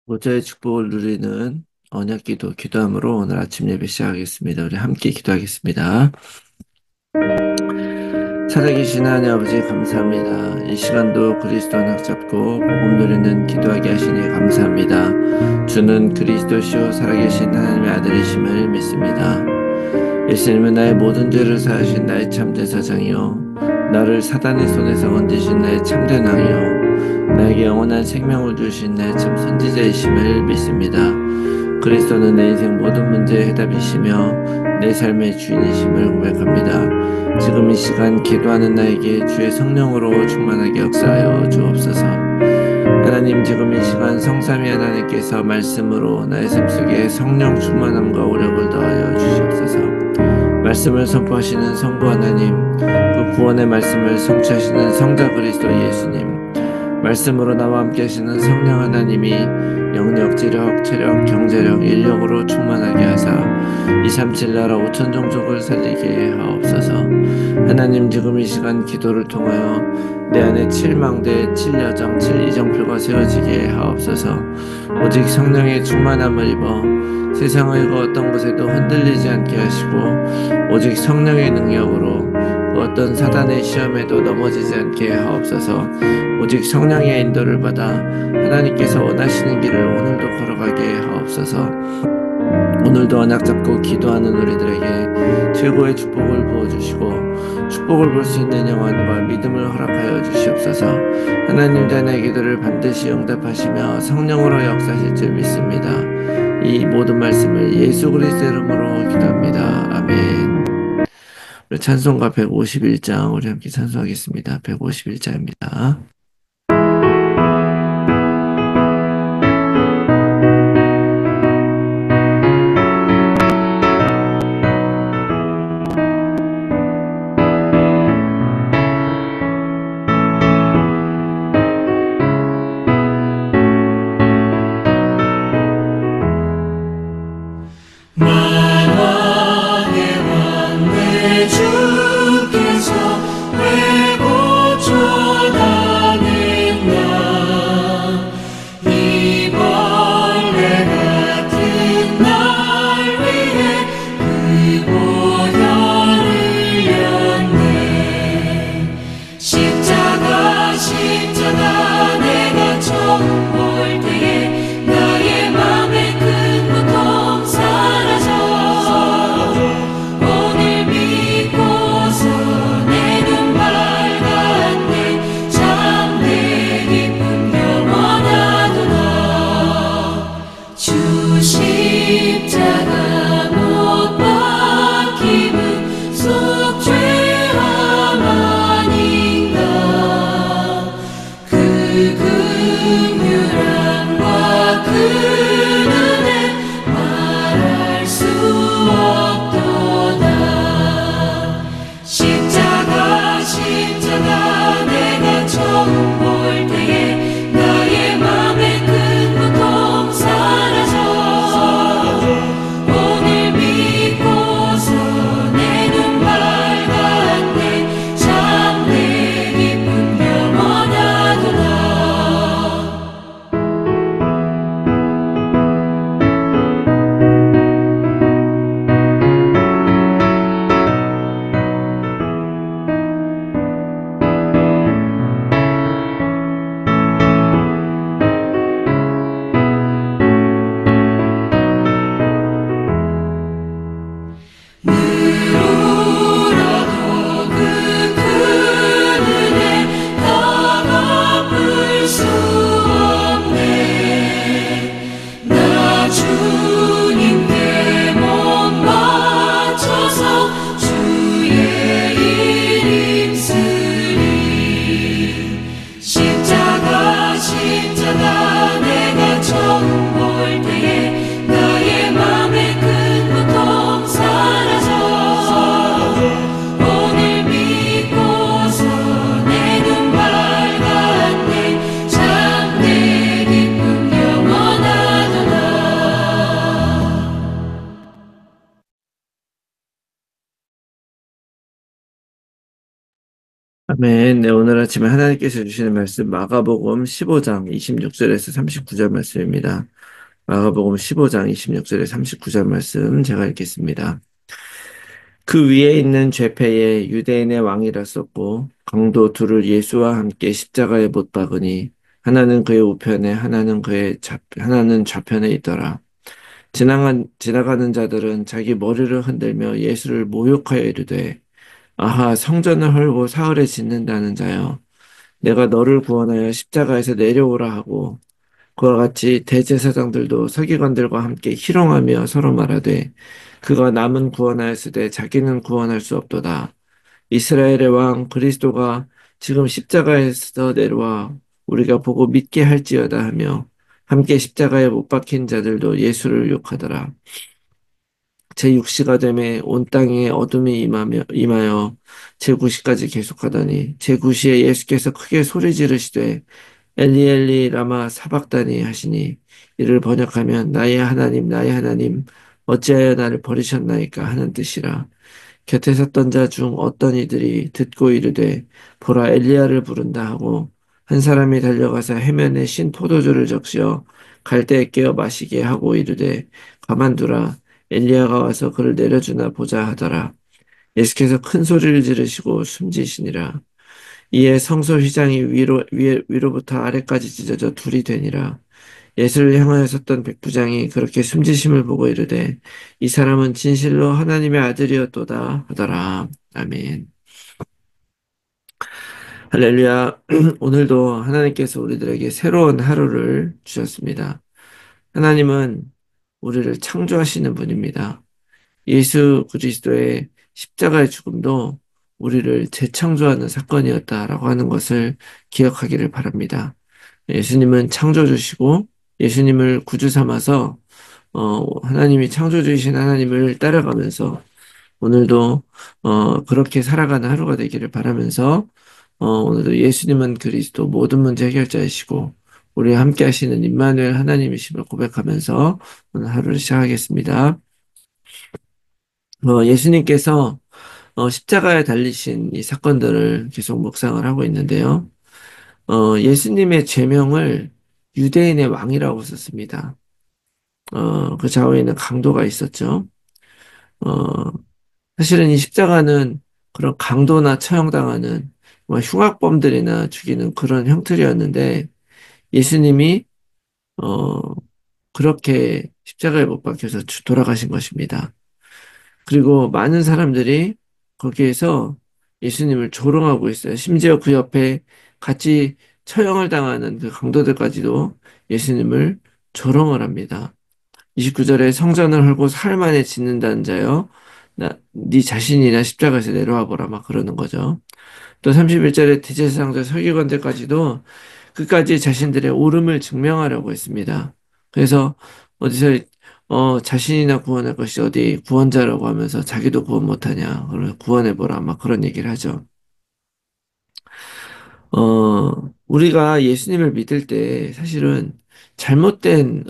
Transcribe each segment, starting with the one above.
모자의 축복을 누리는 언약기도 기도함으로 오늘 아침 예배 시작하겠습니다. 우리 함께 기도하겠습니다. 살아계신 하나님 아버지 감사합니다. 이 시간도 그리스도 언약 잡고 복음 누리는 기도하게 하시니 감사합니다. 주는 그리스도시요 살아계신 하나님의 아들이심을 믿습니다. 예수님은 나의 모든 죄를 사하신 나의 참된 사장이요 나를 사단의 손에서 건지신 나의 참된 왕이요 나에게 영원한 생명을 주신 나의 참 선지자이심을 믿습니다. 그리스도는 내 인생 모든 문제의 해답이시며 내 삶의 주인이심을 고백합니다. 지금 이 시간 기도하는 나에게 주의 성령으로 충만하게 역사하여 주옵소서. 하나님, 지금 이 시간 성삼위 하나님께서 말씀으로 나의 삶 속에 성령 충만함과 오력을 더하여 주시옵소서. 말씀을 선포하시는 성부 하나님, 그 구원의 말씀을 성취하시는 성자 그리스도 예수님, 말씀으로 나와 함께 하시는 성령 하나님이 영력, 지력, 체력, 경제력, 인력으로 충만하게 하사 237 나라 5천 종족을 살리게 하옵소서. 하나님, 지금 이 시간 기도를 통하여 내 안에 7망대, 7여정, 7이정표가 세워지게 하옵소서. 오직 성령의 충만함을 입어 세상의 그 어떤 것에도 흔들리지 않게 하시고 오직 성령의 능력으로 그 어떤 사단의 시험에도 넘어지지 않게 하옵소서. 오직 성령의 인도를 받아 하나님께서 원하시는 길을 오늘도 걸어가게 하옵소서. 오늘도 언약 잡고 기도하는 우리들에게 최고의 축복을 부어주시고 축복을 볼 수 있는 영혼과 믿음을 허락하여 주시옵소서. 하나님, 자녀의 기도를 반드시 응답하시며 성령으로 역사하실 줄 믿습니다. 이 모든 말씀을 예수 그리스도의 이름으로 기도합니다. 아멘. 우리 찬송가 151장 우리 함께 찬송하겠습니다. 151장입니다. 만왕의 왕 내 주께서 왜 고쳐다닌나. 이 벌레 같은 날 위해 그 보혈을 흘렸네. 십자가 내가 처음 볼 때에 나의 맘에 큰 고통 사라져. 오늘 믿고서 내 눈 밝았네. 참내 기쁨 영원하도다. 주 십자가 못 박힘은 속죄함 아닌가. 그 긍휼함과 그 은혜 말할 수 없도다. 십자가 내가 처음 볼 때에 나의 맘에 큰 고통 사라져. 오늘 믿고서 내 눈 밝았네. 참내 기쁨 영원하도다. 울어도 그 큰 은혜 다 갚을 수 없네. 나 주님께 몸 바쳐서 주의 이름 쓰리. 십자가 내가 처음 볼 때에 나의 맘에 큰 고통 사라져. 오늘 믿고서 내 눈 밝았네. 참내 기쁨 영원하도다. 아멘. 네, 오늘 아침에 하나님께서 주시는 말씀 마가복음 15장 26절에서 39절 말씀입니다. 마가복음 15장 26절에 39절 말씀 제가 읽겠습니다. 그 위에 있는 죄패에 유대인의 왕이라 썼고 강도 둘을 예수와 함께 십자가에 못 박으니 하나는 그의 우편에 하나는 좌편에 있더라. 지나가는 자들은 자기 머리를 흔들며 예수를 모욕하여 이르되 아하 성전을 헐고 사흘에 짓는다는 자여 내가 너를 구원하여 십자가에서 내려오라 하고 그와 같이 대제사장들도 서기관들과 함께 희롱하며 서로 말하되 그가 남은 구원하였으되 자기는 구원할 수 없도다. 이스라엘의 왕 그리스도가 지금 십자가에서 내려와 우리가 보고 믿게 할지어다 하며 함께 십자가에 못 박힌 자들도 예수를 욕하더라. 제6시가 되매 온 땅에 어둠이 임하여 제9시까지 계속하더니 제9시에 예수께서 크게 소리 지르시되 엘리 엘리 라마 사박다니 하시니 이를 번역하면 나의 하나님 어찌하여 나를 버리셨나이까 하는 뜻이라. 곁에 섰던 자 중 어떤 이들이 듣고 이르되 보라 엘리야를 부른다 하고 한 사람이 달려가서 해면에 신 포도주를 적시어 갈대에 깨어 마시게 하고 이르되 가만두라 엘리야가 와서 그를 내려주나 보자 하더라. 예수께서 큰 소리를 지르시고 숨지시니라. 이에 성소 휘장이 위로부터 아래까지 찢어져 둘이 되니라. 예수를 향하여 섰던 백부장이 그렇게 숨지심을 보고 이르되 이 사람은 진실로 하나님의 아들이었도다 하더라. 아멘. 할렐루야. 오늘도 하나님께서 우리들에게 새로운 하루를 주셨습니다. 하나님은 우리를 창조하시는 분입니다. 예수 그리스도의 십자가의 죽음도 우리를 재창조하는 사건이었다라고 하는 것을 기억하기를 바랍니다. 예수님은 창조주시고 예수님을 구주 삼아서 하나님이 창조주이신 하나님을 따라가면서 오늘도 그렇게 살아가는 하루가 되기를 바라면서 오늘도 예수님은 그리스도 모든 문제 해결자이시고 우리와 함께 하시는 임마누엘 하나님이심을 고백하면서 오늘 하루를 시작하겠습니다. 예수님께서 십자가에 달리신 이 사건들을 계속 묵상을 하고 있는데요. 예수님의 죄명을 유대인의 왕이라고 썼습니다. 그 좌우에는 강도가 있었죠. 어, 사실은 이 십자가는 그런 강도나 처형당하는 뭐 흉악범들이나 죽이는 그런 형틀이었는데 예수님이 어, 그렇게 십자가에 못 박혀서 돌아가신 것입니다. 그리고 많은 사람들이 거기에서 예수님을 조롱하고 있어요. 심지어 그 옆에 같이 처형을 당하는 그 강도들까지도 예수님을 조롱을 합니다. 29절에 성전을 헐고 사흘 만에 짓는다는 자여, 네 자신이나 십자가에서 내려와 보라 막 그러는 거죠. 또 31절에 대제사장들 서기관들까지도 끝까지 자신들의 옳음을 증명하려고 했습니다. 그래서 어디서 자신이나 구원할 것이 어디 구원자라고 하면서 자기도 구원 못하냐, 그러면 구원해보라 막 그런 얘기를 하죠. 우리가 예수님을 믿을 때 사실은 잘못된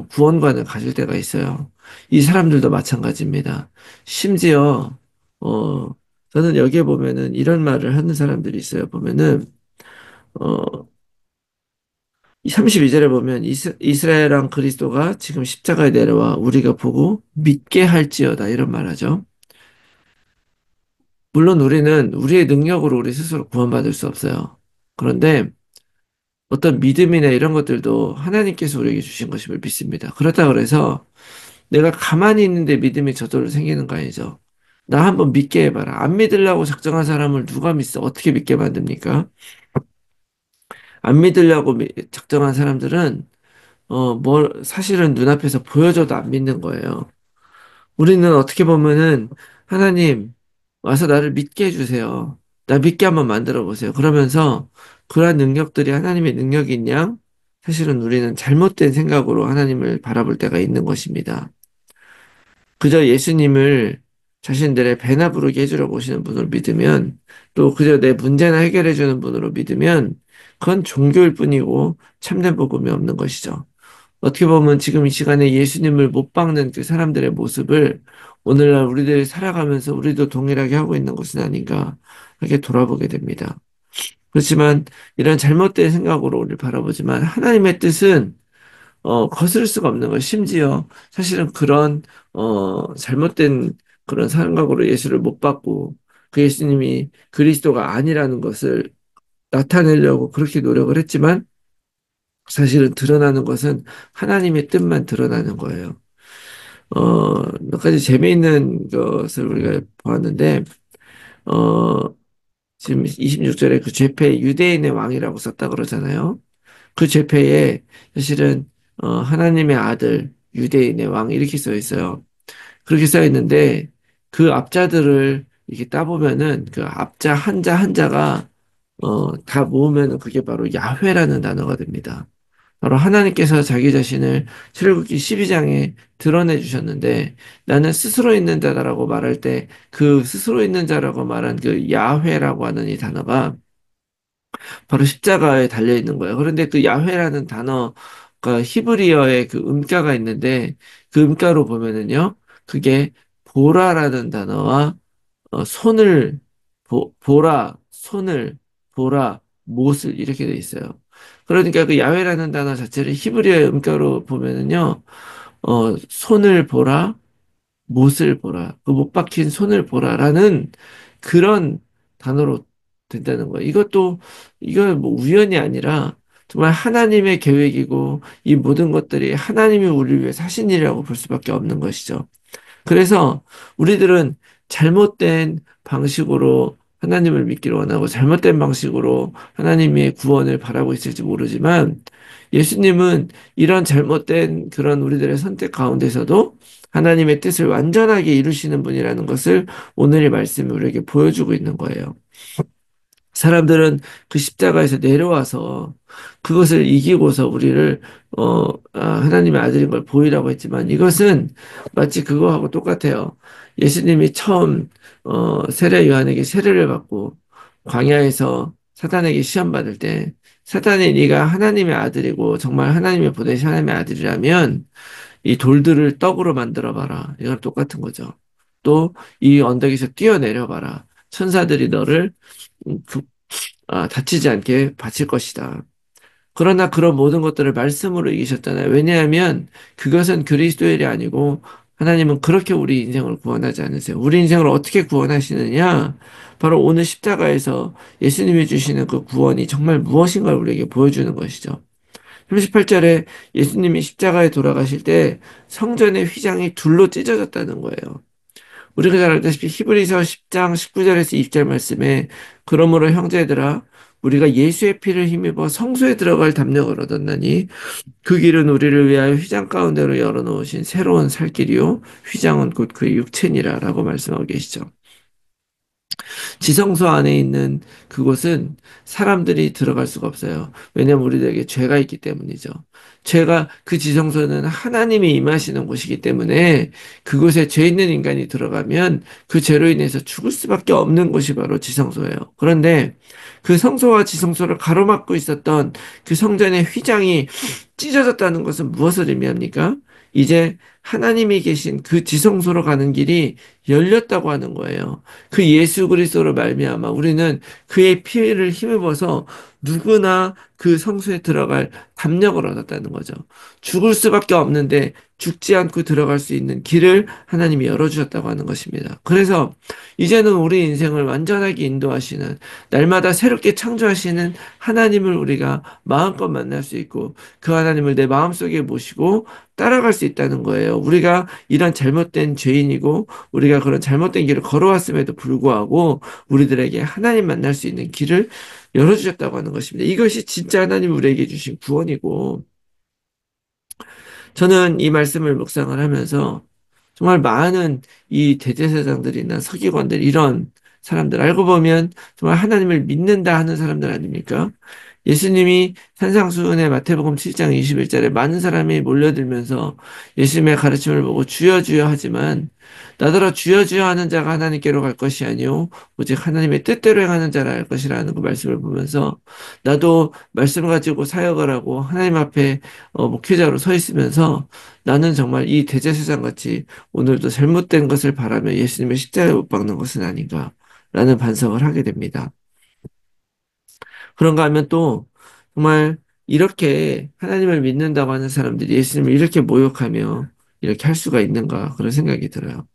구원관을 가질 때가 있어요. 이 사람들도 마찬가지입니다. 심지어 어, 저는 여기에 보면은 이런 말을 하는 사람들이 있어요. 보면은 어, 이 32절에 보면 이스라엘 왕 그리스도가 지금 십자가에 내려와 우리가 보고 믿게 할지어다 이런 말하죠. 물론 우리는 우리의 능력으로 우리 스스로 구원받을 수 없어요. 그런데 어떤 믿음이나 이런 것들도 하나님께서 우리에게 주신 것임을 믿습니다. 그렇다 그래서 내가 가만히 있는데 믿음이 저절로 생기는 거 아니죠. 나 한번 믿게 해봐라. 안 믿으려고 작정한 사람을 누가 믿어? 어떻게 믿게 만듭니까? 안 믿으려고 작정한 사람들은 사실은 눈앞에서 보여줘도 안 믿는 거예요. 우리는 어떻게 보면은 하나님 와서 나를 믿게 해주세요. 나 믿게 한번 만들어 보세요. 그러면서 그러한 능력들이 하나님의 능력인 양 사실은 우리는 잘못된 생각으로 하나님을 바라볼 때가 있는 것입니다. 그저 예수님을 자신들의 배나 부르게 해주려고 오시는 분으로 믿으면 또 그저 내 문제나 해결해 주는 분으로 믿으면 그건 종교일 뿐이고 참된 복음이 없는 것이죠. 어떻게 보면 지금 이 시간에 예수님을 못 박는 그 사람들의 모습을 오늘날 우리들이 살아가면서 우리도 동일하게 하고 있는 것은 아닌가 하게 돌아보게 됩니다. 그렇지만 이런 잘못된 생각으로 우리를 바라보지만 하나님의 뜻은 거스를 수가 없는 거예요. 심지어 사실은 그런 잘못된 그런 생각으로 예수를 못 받고 그 예수님이 그리스도가 아니라는 것을 나타내려고 그렇게 노력을 했지만 사실은 드러나는 것은 하나님의 뜻만 드러나는 거예요. 몇 가지 재미있는 것을 우리가 보았는데, 어, 지금 26절에 그 죄패 유대인의 왕이라고 썼다 그러잖아요. 그 죄패에 사실은 하나님의 아들 유대인의 왕 이렇게 써 있어요. 그렇게 써 있는데 그 앞자들을 이렇게 따보면은 그 앞자 한자 한자가 다 모으면 그게 바로 야훼라는 단어가 됩니다. 바로 하나님께서 자기 자신을 출애굽기 12장에 드러내 주셨는데 나는 스스로 있는 자다라고 말할 때 그 스스로 있는 자라고 말한 그 야훼라고 하는 이 단어가 바로 십자가에 달려 있는 거예요. 그런데 그 야훼라는 단어가 히브리어의 그 음가가 있는데 그 음가로 보면은요, 그게 보라라는 단어와 손을 보라, 손을 보라, 못을 이렇게 돼 있어요. 그러니까 그 야훼라는 단어 자체를 히브리어의 음가로 보면은요, 손을 보라, 못을 보라, 그 못 박힌 손을 보라라는 그런 단어로 된다는 거예요. 이거 뭐 우연이 아니라 정말 하나님의 계획이고 이 모든 것들이 하나님이 우리를 위해 하신 일이라고 볼 수밖에 없는 것이죠. 그래서 우리들은 잘못된 방식으로 하나님을 믿기를 원하고 잘못된 방식으로 하나님의 구원을 바라고 있을지 모르지만 예수님은 이런 잘못된 그런 우리들의 선택 가운데서도 하나님의 뜻을 완전하게 이루시는 분이라는 것을 오늘의 말씀이 우리에게 보여주고 있는 거예요. 사람들은 그 십자가에서 내려와서 그것을 이기고서 우리를 하나님의 아들인 걸 보이라고 했지만 이것은 마치 그거하고 똑같아요. 예수님이 처음 세례 요한에게 세례를 받고 광야에서 사탄에게 시험 받을 때 사탄이 네가 하나님의 아들이고 정말 하나님의 보내신 하나님의 아들이라면 이 돌들을 떡으로 만들어 봐라. 이건 똑같은 거죠. 또 이 언덕에서 뛰어내려 봐라. 천사들이 너를 다치지 않게 바칠 것이다. 그러나 그런 모든 것들을 말씀으로 이기셨잖아요. 왜냐하면 그것은 그리스도의 일이 아니고 하나님은 그렇게 우리 인생을 구원하지 않으세요. 우리 인생을 어떻게 구원하시느냐? 바로 오늘 십자가에서 예수님이 주시는 그 구원이 정말 무엇인가를 우리에게 보여주는 것이죠. 38절에 예수님이 십자가에 돌아가실 때 성전의 휘장이 둘로 찢어졌다는 거예요. 우리가 잘 알다시피 히브리서 10장 19절에서 20절 말씀에 그러므로 형제들아 우리가 예수의 피를 힘입어 성소에 들어갈 담력을 얻었나니 그 길은 우리를 위하여 휘장 가운데로 열어놓으신 새로운 살 길이요 휘장은 곧 그의 육체니라 라고 말씀하고 계시죠. 지성소 안에 있는 그곳은 사람들이 들어갈 수가 없어요. 왜냐하면 우리들에게 죄가 있기 때문이죠. 죄가 그 지성소는 하나님이 임하시는 곳이기 때문에 그곳에 죄 있는 인간이 들어가면 그 죄로 인해서 죽을 수밖에 없는 곳이 바로 지성소예요. 그런데 그 성소와 지성소를 가로막고 있었던 그 성전의 휘장이 찢어졌다는 것은 무엇을 의미합니까? 이제 하나님이 계신 그 지성소로 가는 길이 열렸다고 하는 거예요. 그 예수 그리스도로 말미암아 우리는 그의 피를 힘입어서 누구나 그 성소에 들어갈 담력을 얻었다는 거죠. 죽을 수밖에 없는데 죽지 않고 들어갈 수 있는 길을 하나님이 열어주셨다고 하는 것입니다. 그래서 이제는 우리 인생을 완전하게 인도하시는 날마다 새롭게 창조하시는 하나님을 우리가 마음껏 만날 수 있고 그 하나님을 내 마음속에 모시고 따라갈 수 있다는 거예요. 우리가 이런 잘못된 죄인이고 우리가 그런 잘못된 길을 걸어왔음에도 불구하고 우리들에게 하나님 만날 수 있는 길을 열어주셨다고 하는 것입니다. 이것이 진짜 하나님 우리에게 주신 구원이고 저는 이 말씀을 묵상을 하면서 정말 많은 이 대제사장들이나 서기관들 이런 사람들 알고 보면 정말 하나님을 믿는다 하는 사람들 아닙니까? 예수님이 산상수훈의 마태복음 7장 21절에 많은 사람이 몰려들면서 예수님의 가르침을 보고 주여 주여 하지만 나더러 주여 주여 하는 자가 하나님께로 갈 것이 아니요 오직 하나님의 뜻대로 행하는 자라 할 것이라는 그 말씀을 보면서 나도 말씀을 가지고 사역을 하고 하나님 앞에 목회자로 서 있으면서 나는 정말 이 대제사장 같이 오늘도 잘못된 것을 바라며 예수님의 십자가에 못 박는 것은 아닌가라는 반성을 하게 됩니다. 그런가 하면 또 정말 이렇게 하나님을 믿는다고 하는 사람들이 예수님을 이렇게 모욕하며 이렇게 할 수가 있는가 그런 생각이 들어요.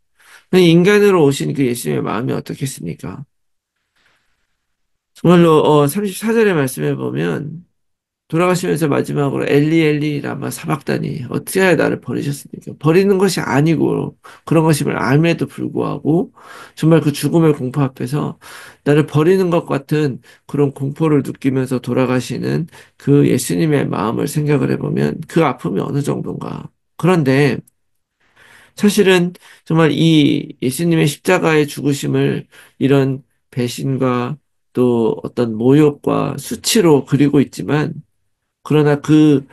인간으로 오신 그 예수님의 마음이 어떻겠습니까? 정말로 34절의 말씀에 보면 돌아가시면서 마지막으로 엘리 엘리 라마 사박다니 어찌 하여 나를 버리셨습니까? 버리는 것이 아니고 그런 것임을 알매도 불구하고 정말 그 죽음의 공포 앞에서 나를 버리는 것 같은 그런 공포를 느끼면서 돌아가시는 그 예수님의 마음을 생각을 해보면 그 아픔이 어느 정도인가. 그런데 사실은 정말 이 예수님의 십자가의 죽으심을 이런 배신과 또 어떤 모욕과 수치로 그리고 있지만 그러나 그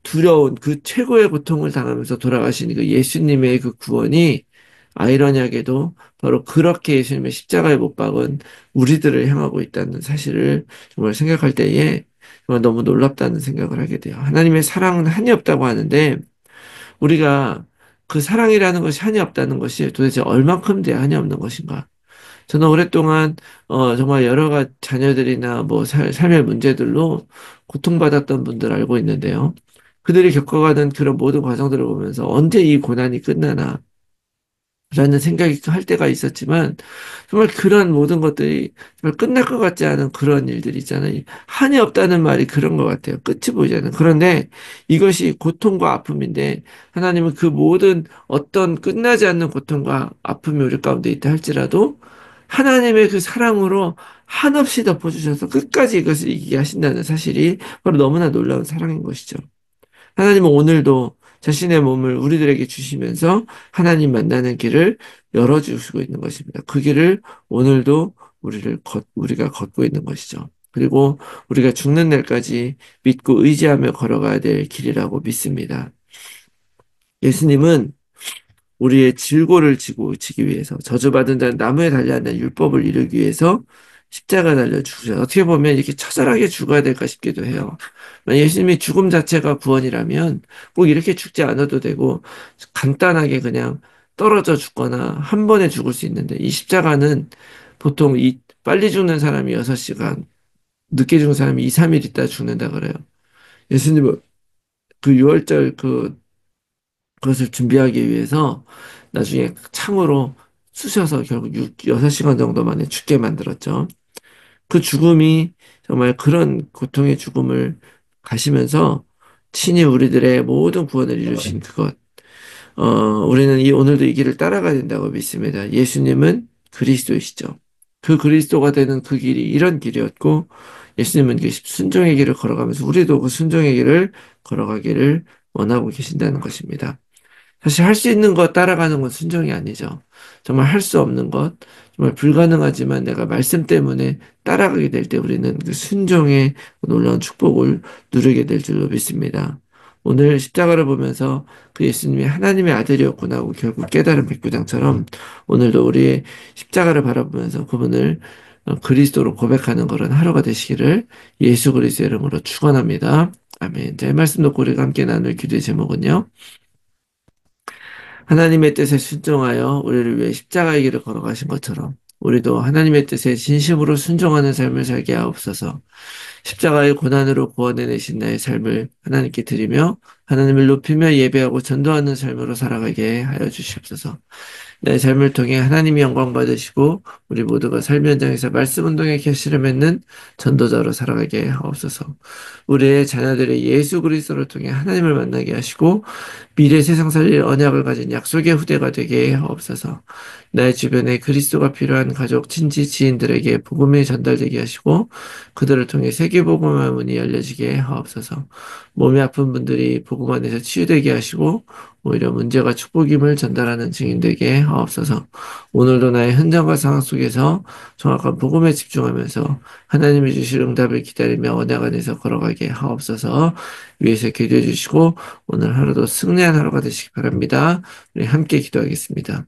두려운 그 최고의 고통을 당하면서 돌아가신 그 예수님의 그 구원이 아이러니하게도 바로 그렇게 예수님의 십자가에 못 박은 우리들을 향하고 있다는 사실을 정말 생각할 때에 정말 너무 놀랍다는 생각을 하게 돼요. 하나님의 사랑은 한이 없다고 하는데 우리가 그 사랑이라는 것이 한이 없다는 것이 도대체 얼만큼 돼야 한이 없는 것인가? 저는 오랫동안 정말 여러 가지 자녀들이나 뭐 삶의 문제들로 고통받았던 분들 알고 있는데요. 그들이 겪어가는 그런 모든 과정들을 보면서 언제 이 고난이 끝나나 라는 생각이 할 때가 있었지만 정말 그런 모든 것들이 정말 끝날 것 같지 않은 그런 일들이 있잖아요. 한이 없다는 말이 그런 것 같아요. 끝이 보이지 않는. 그런데 이것이 고통과 아픔인데 하나님은 그 모든 어떤 끝나지 않는 고통과 아픔이 우리 가운데 있다 할지라도 하나님의 그 사랑으로 한없이 덮어주셔서 끝까지 이것을 이기게 하신다는 사실이 바로 너무나 놀라운 사랑인 것이죠. 하나님은 오늘도 자신의 몸을 우리들에게 주시면서 하나님 만나는 길을 열어주시고 있는 것입니다. 그 길을 오늘도 우리가 걷고 있는 것이죠. 그리고 우리가 죽는 날까지 믿고 의지하며 걸어가야 될 길이라고 믿습니다. 예수님은 우리의 질고를 지기 위해서 저주받은 자는 나무에 달려 앉는 율법을 이루기 위해서 십자가 달려 죽으셔서 어떻게 보면 이렇게 처절하게 죽어야 될까 싶기도 해요. 만약 예수님이 죽음 자체가 구원이라면 꼭 이렇게 죽지 않아도 되고 간단하게 그냥 떨어져 죽거나 한 번에 죽을 수 있는데 이 십자가는 보통 이 빨리 죽는 사람이 6시간, 늦게 죽는 사람이 2, 3일 있다 죽는다 그래요. 예수님은 그 유월절 그것을 준비하기 위해서 나중에 창으로 쑤셔서 결국 6시간 정도 만에 죽게 만들었죠. 그 죽음이 정말 그런 고통의 죽음을 가시면서 친히 우리들의 모든 구원을 이루신 그것. 우리는 오늘도 이 길을 따라가야 된다고 믿습니다. 예수님은 그리스도이시죠. 그 그리스도가 되는 그 길이 이런 길이었고, 예수님은 그 순종의 길을 걸어가면서 우리도 그 순종의 길을 걸어가기를 원하고 계신다는 것입니다. 사실 할 수 있는 것 따라가는 건 순종이 아니죠. 정말 할 수 없는 것, 정말 불가능하지만 내가 말씀 때문에 따라가게 될 때 우리는 그 순종의 놀라운 축복을 누리게 될 줄로 믿습니다. 오늘 십자가를 보면서 그 예수님이 하나님의 아들이었구나 하고 결국 깨달은 백부장처럼 오늘도 우리의 십자가를 바라보면서 그분을 그리스도로 고백하는 그런 하루가 되시기를 예수 그리스도의 이름으로 축원합니다. 아멘. 자, 이 말씀 듣고 우리가 함께 나눌 기도의 제목은요. 하나님의 뜻에 순종하여 우리를 위해 십자가의 길을 걸어가신 것처럼 우리도 하나님의 뜻에 진심으로 순종하는 삶을 살게 하옵소서. 십자가의 고난으로 구원해내신 나의 삶을 하나님께 드리며 하나님을 높이며 예배하고 전도하는 삶으로 살아가게 하여 주시옵소서. 내 삶을 통해 하나님이 영광 받으시고 우리 모두가 삶 현장에서 말씀 운동의 결실을 맺는 전도자로 살아가게 하옵소서. 우리의 자녀들의 예수 그리스도를 통해 하나님을 만나게 하시고 미래 세상 살릴 언약을 가진 약속의 후대가 되게 하옵소서. 나의 주변에 그리스도가 필요한 가족, 친지, 지인들에게 복음이 전달되게 하시고 그들을 통해 세계 세계복음화 문이 열려지게 하옵소서. 몸이 아픈 분들이 복음 안에서 치유되게 하시고 오히려 문제가 축복임을 전달하는 증인 되게 하옵소서. 오늘도 나의 현장과 상황 속에서 정확한 복음에 집중하면서 하나님이 주실 응답을 기다리며 언약 안에서 걸어가게 하옵소서. 위에서 기도해 주시고 오늘 하루도 승리한 하루가 되시기 바랍니다. 우리 함께 기도하겠습니다.